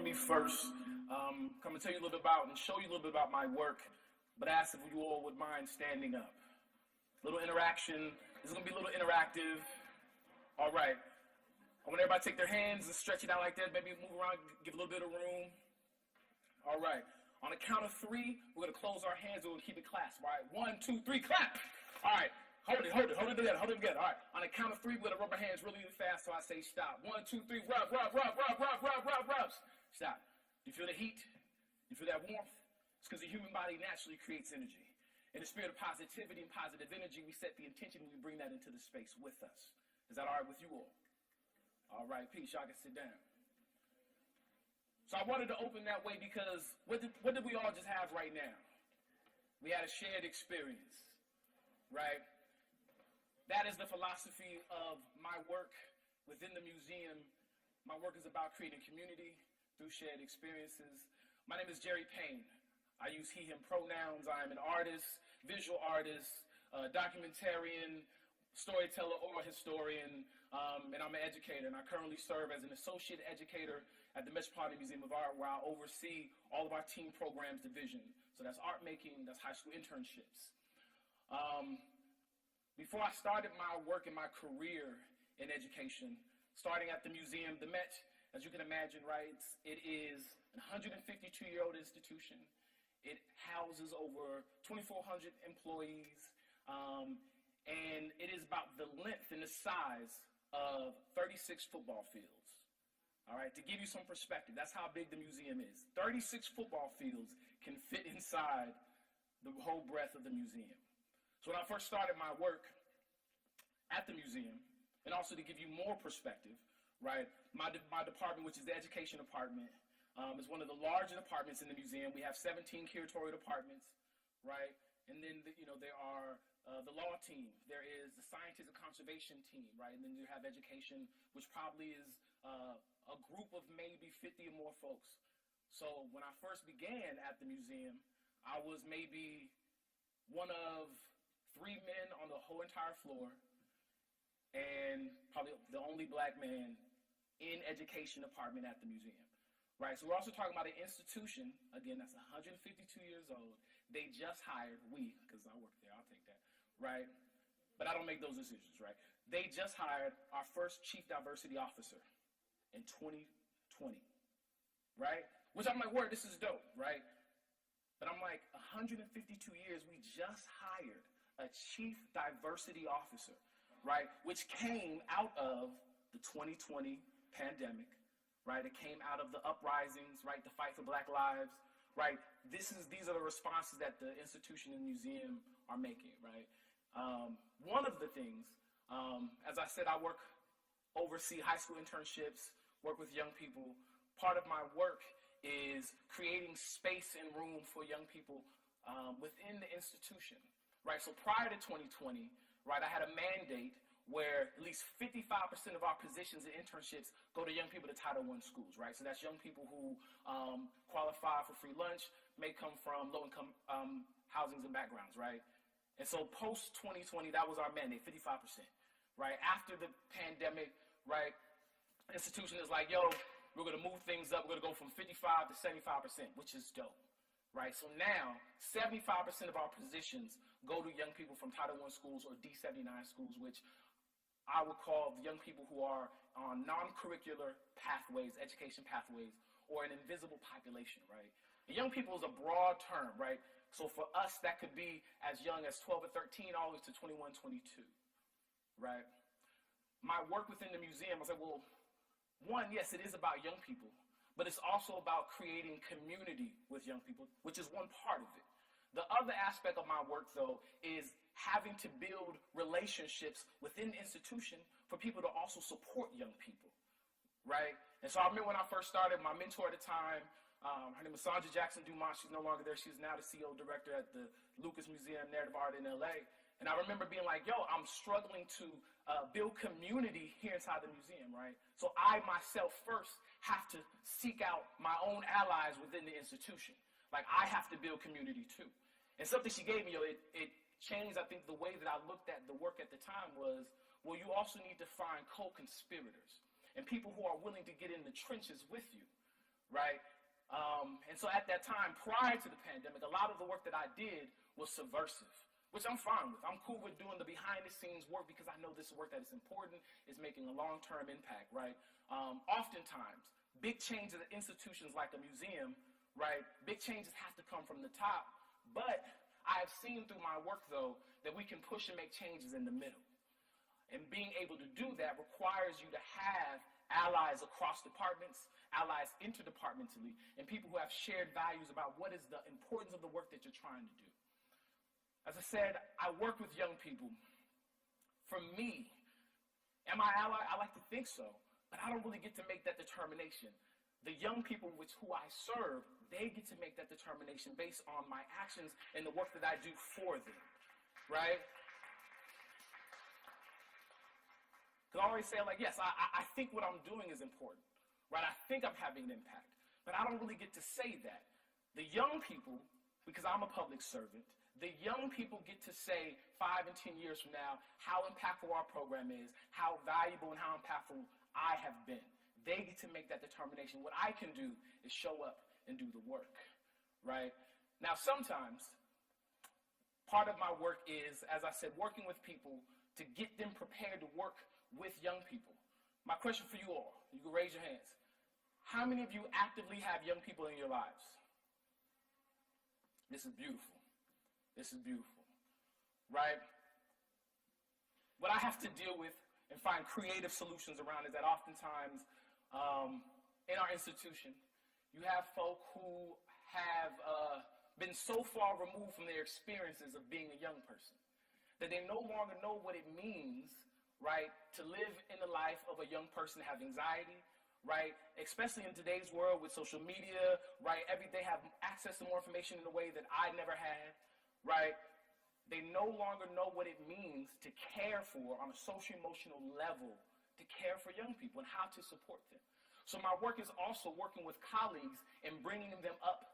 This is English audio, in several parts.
me first. Come and tell you a little bit about and show you a little bit about my work, but ask if you all would mind standing up. Little interaction. This is going to be a little interactive. All right. I want everybody to take their hands and stretch it out like that. Maybe move around, give a little bit of room. All right. On the count of 3, we're going to close our hands and we'll keep it clasped. All right. 1, 2, 3, clap. All right. Hold it together. All right. On the count of 3, we're going to rub our hands really, really fast so I say stop. 1, 2, 3, rub. Stop. You feel the heat? You feel that warmth? It's because the human body naturally creates energy. In the spirit of positivity and positive energy, we set the intention and we bring that into the space with us. Is that all right with you all? All right, peace. Y'all can sit down. So I wanted to open that way because what did we all just have right now? We had a shared experience, right? That is the philosophy of my work within the museum. My work is about creating community through shared experiences. My name is Jeary Payne. I use he, him pronouns. I am an artist, visual artist, documentarian, storyteller, or historian, and I'm an educator, and I currently serve as an associate educator at the Metropolitan Museum of Art, where I oversee all of our team programs division. So that's art making, that's high school internships. Before I started my work and my career in education, starting at the museum, the Met, as you can imagine, right, it is a 152-year-old institution. It houses over 2,400 employees, and it is about the length and the size of 36 football fields. All right, to give you some perspective, that's how big the museum is. 36 football fields can fit inside the whole breadth of the museum. So when I first started my work at the museum, and also to give you more perspective, right, my department, which is the education department, is one of the larger departments in the museum. We have 17 curatorial departments, right? And then, there are the law team. There is the scientists and conservation team, right? And then you have education, which probably is a group of maybe 50 or more folks. So when I first began at the museum, I was maybe one of 3 men on the whole entire floor and probably the only black man in education department at the museum. Right, so we're also talking about an institution, again, that's 152 years old. They just hired, because I work there, I'll take that, right? But I don't make those decisions, right? They just hired our first chief diversity officer in 2020, right? Which I'm like, word, this is dope, right? But I'm like, 152 years, we just hired a chief diversity officer, right? Which came out of the 2020 pandemic. Right, it came out of the uprisings, right, the fight for Black lives, right. These are the responses that the institution and museum are making, right. One of the things, as I said, I oversee high school internships, work with young people. Part of my work is creating space and room for young people within the institution, right. So prior to 2020, right, I had a mandate where at least 55% of our positions and internships go to young people to Title I schools, right? So that's young people who qualify for free lunch, may come from low-income housings and backgrounds, right? And so post-2020, that was our mandate, 55%, right? After the pandemic, right, institution is like, yo, we're going to move things up. We're going to go from 55 to 75%, which is dope, right? So now 75% of our positions go to young people from Title I schools or D79 schools, which I would call the young people who are on non-curricular pathways, education pathways, or an invisible population, right? And young people is a broad term, right? So for us, that could be as young as 12 or 13 all the way to 21, 22, right? My work within the museum, I said, well, one, yes, it is about young people, but it's also about creating community with young people, which is one part of it. The other aspect of my work, though, is having to build relationships within the institution for people to also support young people, right? And so I remember when I first started, my mentor at the time, her name was Sandra Jackson Dumont. She's no longer there. She's now the CEO director at the Lucas Museum Narrative Art in LA. And I remember being like, yo, I'm struggling to build community here inside the museum, right? So I myself first have to seek out my own allies within the institution. Like, I have to build community too. And something she gave me, it changed, I think, the way that I looked at the work at the time was, well, you also need to find co-conspirators and people who are willing to get in the trenches with you, right? And so at that time, prior to the pandemic, a lot of the work that I did was subversive, which I'm fine with. I'm cool with doing the behind-the-scenes work because I know this work that is important is making a long-term impact, right? Oftentimes, big changes at institutions like a museum, right, big changes have to come from the top, but I've seen through my work, though, that we can push and make changes in the middle. And being able to do that requires you to have allies across departments, allies interdepartmentally, and people who have shared values about what is the importance of the work that you're trying to do. As I said, I work with young people. For me, am I ally? I like to think so, but I don't really get to make that determination. The young people with who I serve, they get to make that determination based on my actions and the work that I do for them, right? Because I always say, like, yes, I think what I'm doing is important, right? I think I'm having an impact, but I don't really get to say that. The young people, because I'm a public servant, the young people get to say 5 and 10 years from now how impactful our program is, how valuable and how impactful I have been. They get to make that determination. What I can do is show up and do the work, right? Now, sometimes part of my work is, as I said, working with people to get them prepared to work with young people. My question for you all, you can raise your hands. How many of you actively have young people in your lives? This is beautiful. This is beautiful, right? What I have to deal with and find creative solutions around is that oftentimes in our institution, you have folk who have been so far removed from their experiences of being a young person that they no longer know what it means, right, to live in the life of a young person, have anxiety, right, especially in today's world with social media, right, they have access to more information in a way that I never had, right? They no longer know what it means to care for, on a social-emotional level, to care for young people and how to support them. So my work is also working with colleagues and bringing them up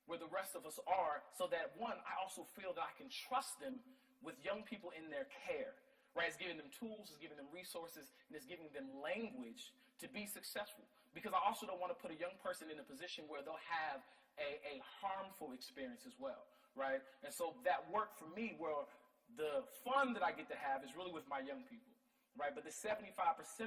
where the rest of us are so that, one, I also feel that I can trust them with young people in their care, right? It's giving them tools, it's giving them resources, and it's giving them language to be successful. Because I also don't want to put a young person in a position where they'll have a harmful experience as well, right? And so that work for me, where the fun that I get to have is really with my young people, right? But the 75%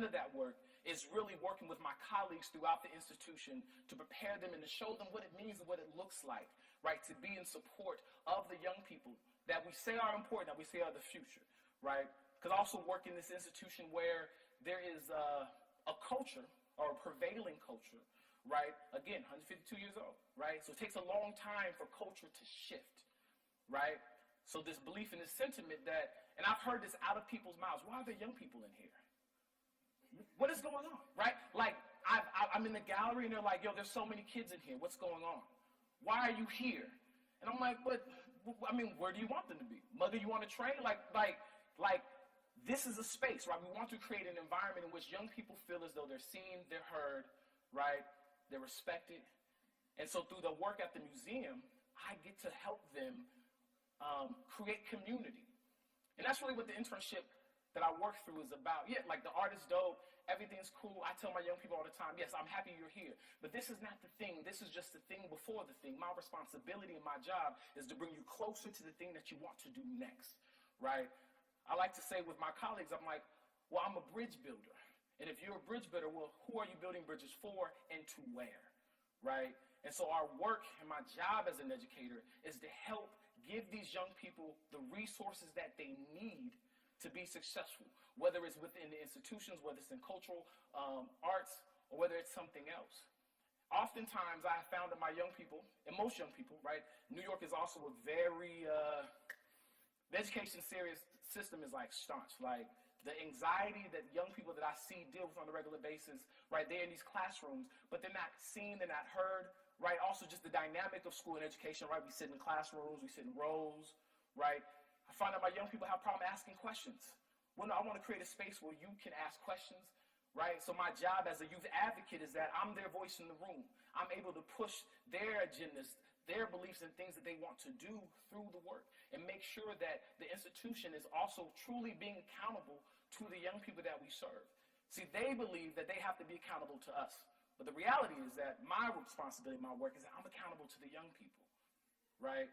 of that work is really working with my colleagues throughout the institution to prepare them and to show them what it means and what it looks like, right? To be in support of the young people that we say are important, that we say are the future, right? Because I also work in this institution where there is a culture or a prevailing culture, right? Again, 152 years old, right? So it takes a long time for culture to shift, right? So this belief and this sentiment that, and I've heard this out of people's mouths, why are there young people in here? What is going on, right? Like, I'm in the gallery and they're like, yo, there's so many kids in here. What's going on? Why are you here? And I'm like, but, I mean, where do you want them to be? Mother, you want to train? Like, this is a space, right? We want to create an environment in which young people feel as though they're seen, they're heard, right? They're respected. And so through the work at the museum, I get to help them create community. And that's really what the internship that I work through is about. Yeah, like the art is dope, everything's cool. I tell my young people all the time, yes, I'm happy you're here. But this is not the thing. This is just the thing before the thing. My responsibility and my job is to bring you closer to the thing that you want to do next, right? I like to say with my colleagues, I'm like, well, I'm a bridge builder. And if you're a bridge builder, well, who are you building bridges for and to where, right? And so our work and my job as an educator is to help give these young people the resources that they need to be successful, whether it's within the institutions, whether it's in cultural arts, or whether it's something else. Oftentimes, I have found that my young people, and most young people, right, New York is also a very, the education system is like staunch. Like, the anxiety that young people that I see deal with on a regular basis, right, they're in these classrooms, but they're not seen, they're not heard, right? Also, just the dynamic of school and education, right? We sit in classrooms, we sit in rows, right? I find that my young people have a problem asking questions. Well, no, I want to create a space where you can ask questions, right? So my job as a youth advocate is that I'm their voice in the room. I'm able to push their agendas, their beliefs and things that they want to do through the work and make sure that the institution is also truly being accountable to the young people that we serve. See, they believe that they have to be accountable to us, But the reality is that my responsibility, my work, is that I'm accountable to the young people, right?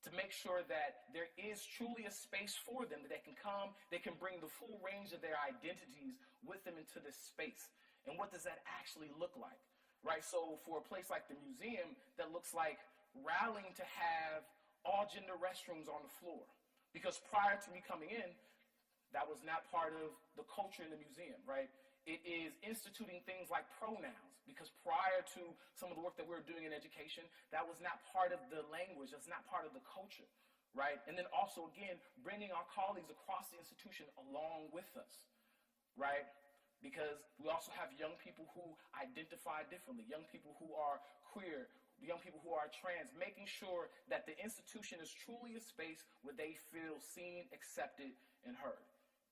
To make sure that there is truly a space for them, that they can come, they can bring the full range of their identities with them into this space. And what does that actually look like, right? So for a place like the museum, that looks like rallying to have all gender restrooms on the floor. Because prior to me coming in, that was not part of the culture in the museum, right? It is instituting things like pronouns, because prior to some of the work that we were doing in education, that was not part of the language, that's not part of the culture, right? And then also, again, bringing our colleagues across the institution along with us, right? Because we also have young people who identify differently, young people who are queer, young people who are trans, making sure that the institution is truly a space where they feel seen, accepted, and heard.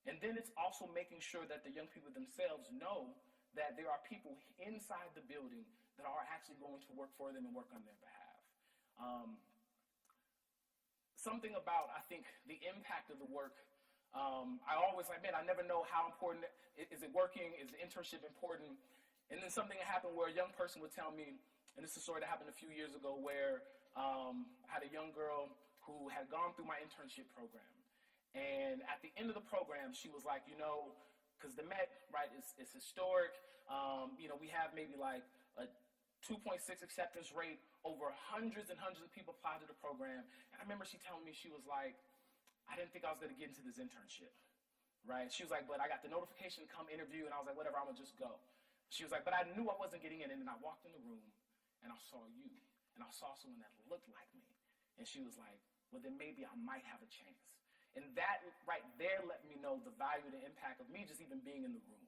And then it's also making sure that the young people themselves know that there are people inside the building that are actually going to work for them and work on their behalf. Something about, I think, the impact of the work, I always like, man, I never know how important, is it working, is the internship important? And then something happened where a young person would tell me, and this is a story that happened a few years ago, where I had a young girl who had gone through my internship program. And at the end of the program, she was like, you know, because the Met, right, is historic. You know, we have maybe like a 2.6 acceptance rate, over hundreds and hundreds of people apply to the program. And I remember she telling me, she was like, I didn't think I was going to get into this internship, right? She was like, but I got the notification to come interview, and I was like, whatever, I'm going to just go. She was like, but I knew I wasn't getting in, and then I walked in the room, and I saw you, and I saw someone that looked like me. And she was like, well, then maybe I might have a chance. And that right there let me know the value, the impact of me just even being in the room,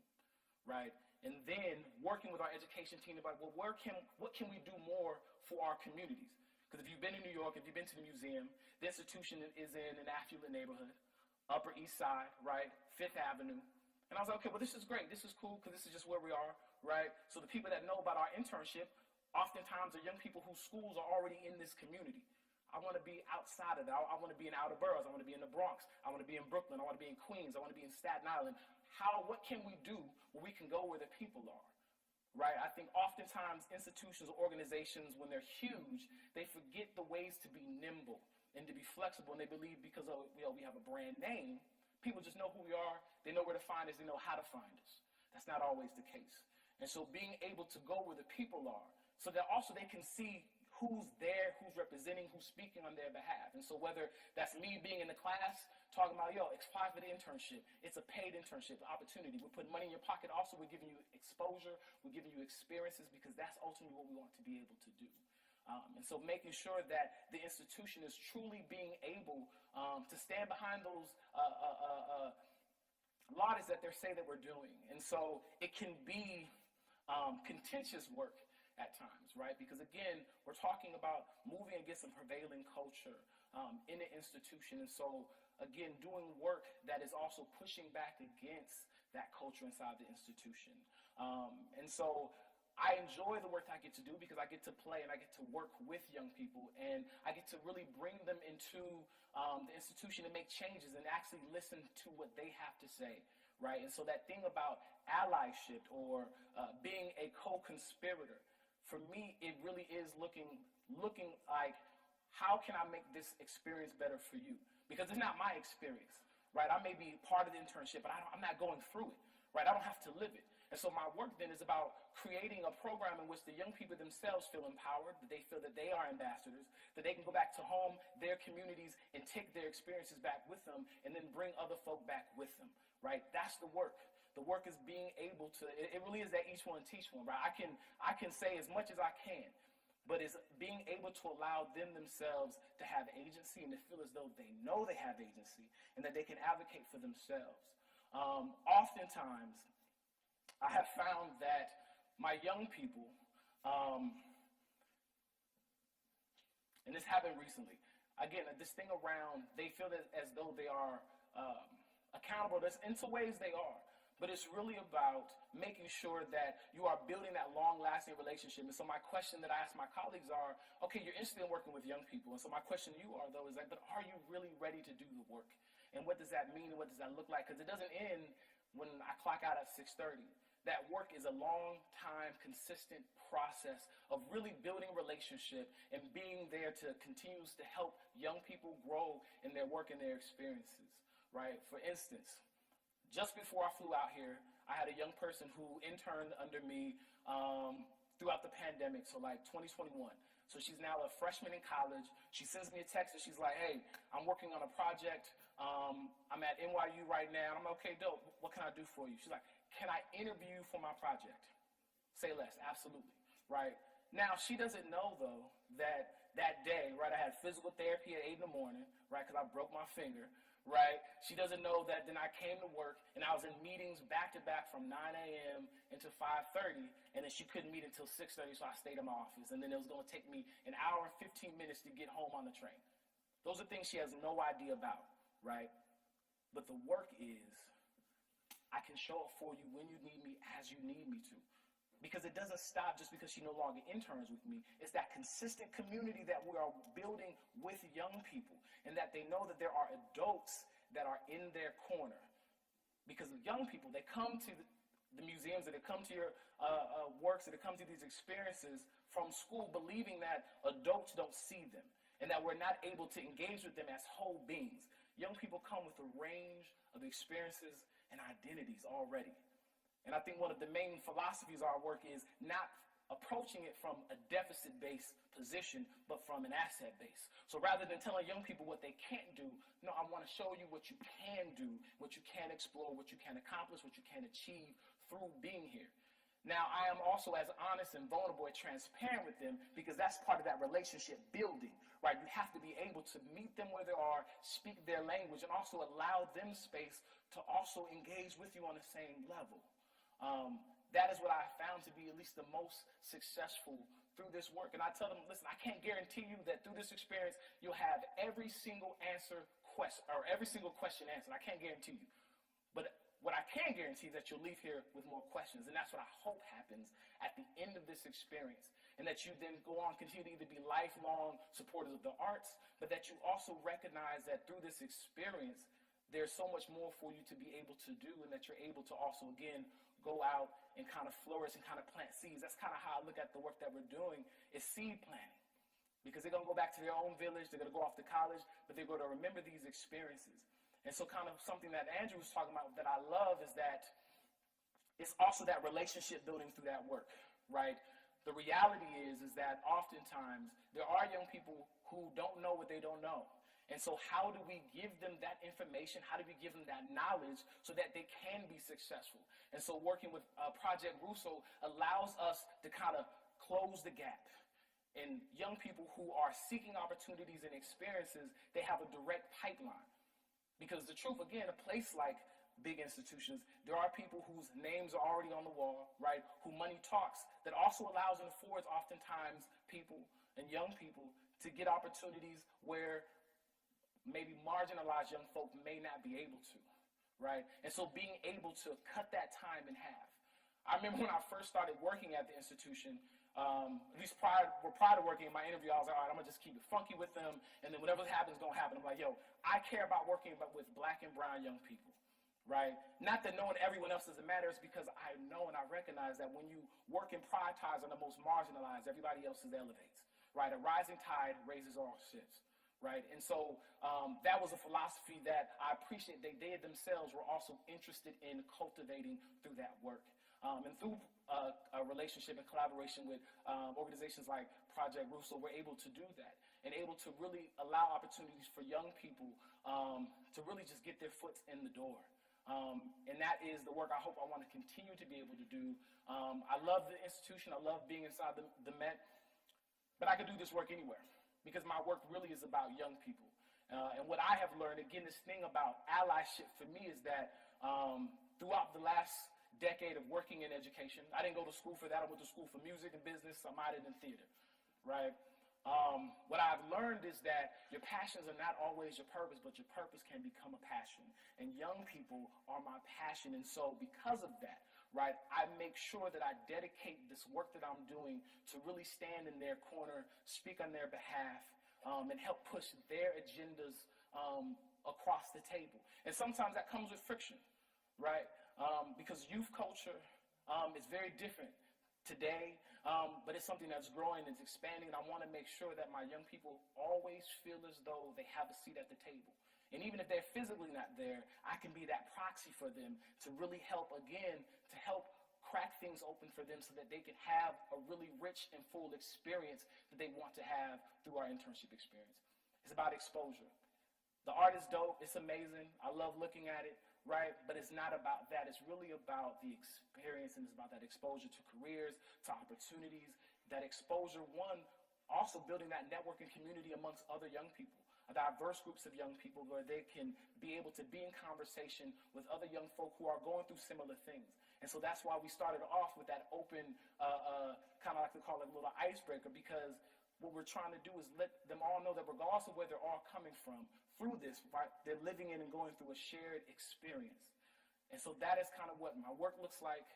right? And then working with our education team about, well, what can we do more for our communities? Because if you've been in New York, if you've been to the museum, the institution is in an affluent neighborhood, Upper East Side, right, Fifth Avenue. And I was like, okay, well, this is great. This is cool because this is just where we are, right? So the people that know about our internship oftentimes are young people whose schools are already in this community. I want to be outside of that. I want to be in outer boroughs. I want to be in the Bronx. I want to be in Brooklyn. I want to be in Queens. I want to be in Staten Island. What can we do where we can go where the people are, right? I think oftentimes institutions or organizations, when they're huge, they forget the ways to be nimble and to be flexible, and they believe because we have a brand name, people just know who we are. They know where to find us. They know how to find us. That's not always the case. And so being able to go where the people are so that also they can see who's there, who's representing, who's speaking on their behalf. And so whether that's me being in the class, talking about, yo, apply for the internship. It's a paid internship, opportunity. We're putting money in your pocket. Also, we're giving you exposure. We're giving you experiences because that's ultimately what we want to be able to do. And so making sure that the institution is truly being able to stand behind those laudits that they say that we're doing. And so it can be contentious work at times, right? Because again, we're talking about moving against some prevailing culture in the institution. And so again, doing work that is also pushing back against that culture inside the institution. And so I enjoy the work that I get to do because I get to play and I get to work with young people, and I get to really bring them into the institution and make changes and actually listen to what they have to say, right? And so that thing about AllySHIFT or being a co-conspirator, for me, it really is looking like, how can I make this experience better for you? Because it's not my experience, right? I may be part of the internship, but I'm not going through it, right? I don't have to live it. And so my work then is about creating a program in which the young people themselves feel empowered, that they feel that they are ambassadors, that they can go back to home, their communities, and take their experiences back with them, and then bring other folk back with them, right? That's the work. The work is being able to, it really is that each one teach one, right? I can say as much as I can, but it's being able to allow them themselves to have agency and to feel as though they know they have agency and that they can advocate for themselves. Oftentimes, I have found that my young people, and this happened recently, again, this thing around, they feel that as though they are accountable. In some ways they are. But it's really about making sure that you are building that long-lasting relationship. And so my question that I ask my colleagues are, okay, you're interested in working with young people. And so my question to you are, though, is like, but are you really ready to do the work? And what does that mean and what does that look like? Because it doesn't end when I clock out at 6:30. that work is a long time, consistent process of really building relationship and being there to continue to help young people grow in their work and their experiences, right? For instance, just before I flew out here, I had a young person who interned under me throughout the pandemic, so like 2021. So she's now a freshman in college. She sends me a text and she's like, hey, I'm working on a project. I'm at NYU right now. I'm like, okay, dope. What can I do for you? She's like, can I interview you for my project? Say less, absolutely, right? Now, she doesn't know, though, that that day, right, I had physical therapy at 8 in the morning, right, because I broke my finger, right? She doesn't know that then I came to work, and I was in meetings back-to-back from 9 a.m. into 5:30, and then she couldn't meet until 6:30, so I stayed in my office, and then it was going to take me an hour and 15 minutes to get home on the train. Those are things she has no idea about, right? But the work is, I can show up for you when you need me, as you need me to. Because it doesn't stop just because she no longer interns with me. It's that consistent community that we are building with young people, and that they know that there are adults that are in their corner. Because the young people, they come to the museums, and they come to your works, and they come to these experiences from school believing that adults don't see them, and that we're not able to engage with them as whole beings. Young people come with a range of experiences and identities already. And I think one of the main philosophies of our work is not approaching it from a deficit-based position, but from an asset base. So rather than telling young people what they can't do, no, I want to show you what you can do, what you can explore, what you can accomplish, what you can achieve through being here. Now, I am also as honest and vulnerable and transparent with them, because that's part of that relationship building, right? You have to be able to meet them where they are, speak their language, and also allow them space to also engage with you on the same level. That is what I found to be at least the most successful through this work. And I tell them, listen, I can't guarantee you that through this experience you'll have every single question answered. I can't guarantee you. But what I can guarantee is that you'll leave here with more questions. And that's what I hope happens at the end of this experience. And that you then go on, continue to either be lifelong supporters of the arts, but that you also recognize that through this experience, there's so much more for you to be able to do, and that you're able to also, again, go out and kind of flourish and kind of plant seeds. That's kind of how I look at the work that we're doing, is seed planting. Because they're going to go back to their own village, they're going to go off to college, but they're going to remember these experiences. And so kind of something that Andrew was talking about that I love is that it's also that relationship building through that work, right? The reality is that oftentimes there are young people who don't know what they don't know. And so how do we give them that information? How do we give them that knowledge so that they can be successful? And so working with Project Russo allows us to kind of close the gap. And young people who are seeking opportunities and experiences, they have a direct pipeline. Because the truth, again, a place like big institutions, there are people whose names are already on the wall, right, who money talks, that also allows and affords oftentimes people and young people to get opportunities where maybe marginalized young folk may not be able to, right? And so being able to cut that time in half. I remember when I first started working at the institution, at least prior to working in my interview, I was like, all right, I'm going to just keep it funky with them, and then whatever happens is going to happen. I'm like, yo, I care about working with black and brown young people, right? Not that knowing everyone else doesn't matter, it's because I know and I recognize that when you work and prioritize on the most marginalized, everybody else's elevates, right? A rising tide raises all ships. Right, and so that was a philosophy that I appreciate they themselves were also interested in cultivating through that work. And through a relationship and collaboration with organizations like Project Russo, we're able to do that and able to really allow opportunities for young people to really just get their foot in the door. And that is the work I hope I want to continue to be able to do. I love the institution. I love being inside the Met, but I could do this work anywhere, because my work really is about young people. And what I have learned, again, this thing about allyship for me is that throughout the last decade of working in education, I didn't go to school for that. I went to school for music and business. I minored in theater, right? What I've learned is that your passions are not always your purpose, but your purpose can become a passion. And young people are my passion. And so because of that, right, I make sure that I dedicate this work that I'm doing to really stand in their corner, speak on their behalf, and help push their agendas across the table. And sometimes that comes with friction, right? Because youth culture, It's very different today, but it's something that's growing, it's expanding, and I want to make sure that my young people always feel as though they have a seat at the table. And even if they're physically not there, I can be that proxy for them to really help, again, to help crack things open for them so that they can have a really rich and full experience that they want to have through our internship experience. It's about exposure. The art is dope, it's amazing, I love looking at it, right? But it's not about that. It's really about the experience, and it's about that exposure to careers, to opportunities, that exposure, one, also building that network and community amongst other young people, a diverse groups of young people where they can be able to be in conversation with other young folk who are going through similar things. And so that's why we started off with that open, kind of like we call it a little icebreaker, because what we're trying to do is let them all know that regardless of where they're all coming from, through this, right, they're living in and going through a shared experience. And so that is kind of what my work looks like.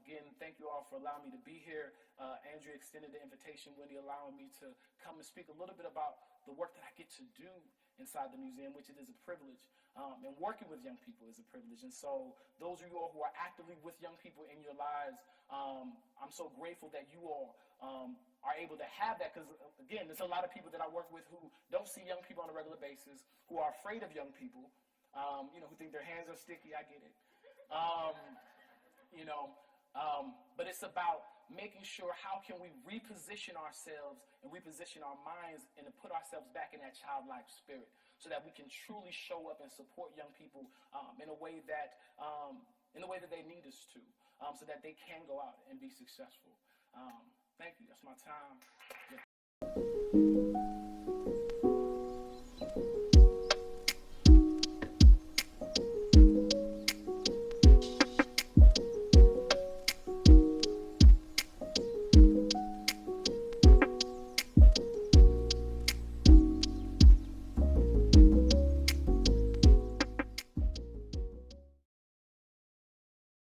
Again, thank you all for allowing me to be here. Andrea extended the invitation, Wendy allowing me to come and speak a little bit about the work that I get to do inside the museum, which it is a privilege. And working with young people is a privilege. And so those of you all who are actively with young people in your lives, I'm so grateful that you all are able to have that, because again, there's a lot of people that I work with who don't see young people on a regular basis, who are afraid of young people, who think their hands are sticky. I get it. But it's about making sure how can we reposition ourselves and reposition our minds and to put ourselves back in that childlike spirit so that we can truly show up and support young people in a way that they need us to, so that they can go out and be successful. Thank you. That's my time.